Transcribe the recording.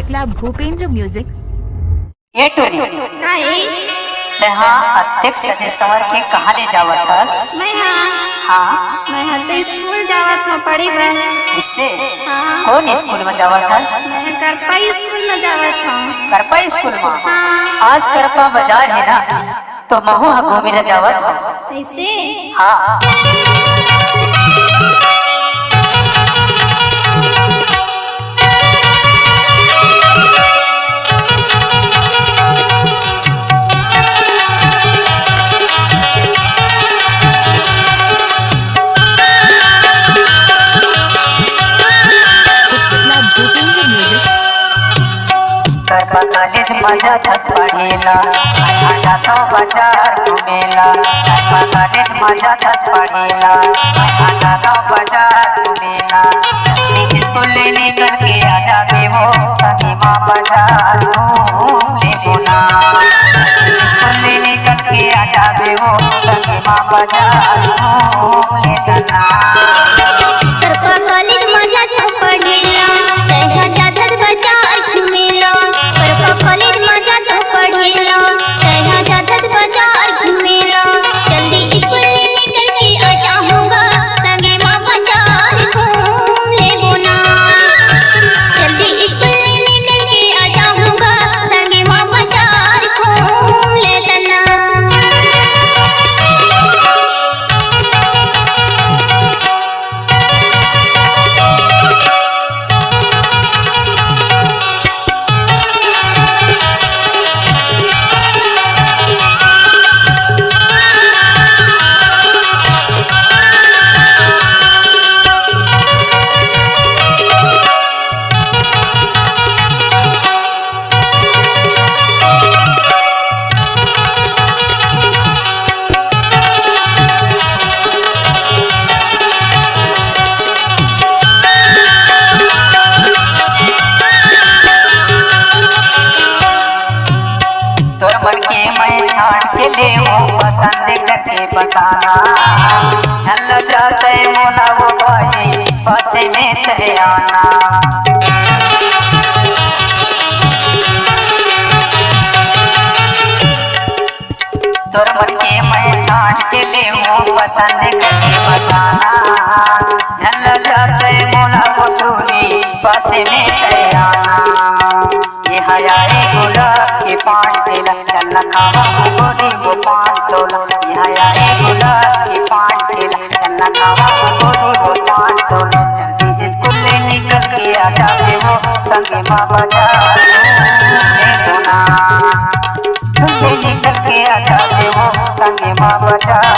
ला भूपेंद्र म्यूजिक ये टोरी अध्यक्ष अजय सवर के कहाँ ले जावत हस? मैं तो स्कूल जावत हूँ पढ़ी में। इससे कौन स्कूल में जावत हस? मैं करपा स्कूल में जावत हूँ। करपा स्कूल में? आज करपा बाजार है ना, तो महू घूमे न जावत हूँ। ऐसे? हाँ। कॉलेज मजा दस पढ़ेला, जाता बाजार घूमेला। कॉलेज मजा दस पढ़ेला, जाता बाजार घूमेला। स्कूल लेने करके आ जाबे वो सभी माँ बाजार घूम ले बोला। स्कूल लेने करके आ जाबे वो सभी माँ बाजार घूम ले तना। कॉलेज मजा दस पढ़ेला, जाता बाजार घूमेला। कॉलेज मजा तो पढ़ेला, जाता बाजार घूमेला। जल्दी स्कूल लेने करके आ जाऊंगा, संगे माँ बाजार घूम ले बोना। जल्दी स्कूल लेने करके आ जाऊंगा, संगे माँ बाजार घूम ले तना। तोर मन के मैं छाड़ के ले वो पसंद करके बताना। चल जाते मोला वो भाई पासे में तेरे आना। तोर मन के मैं छाड़ के ले वो पसंद करके बताना। चल जाते मोला वो टूनी पासे में तेरे आना। ये हयारे गुलाब के पान ठेला, चल खावा गोरी वो पान तोला। ये हयारे गुलाब के पान ठेला, चल खावा गोरी वो पान तोला। जल्दी स्कूल ले निकल के आ जाबे वो संगे माँ बाजार घूमे बोना। स्कूल ले निकल के आ जाबे वो संगे माँ बाजार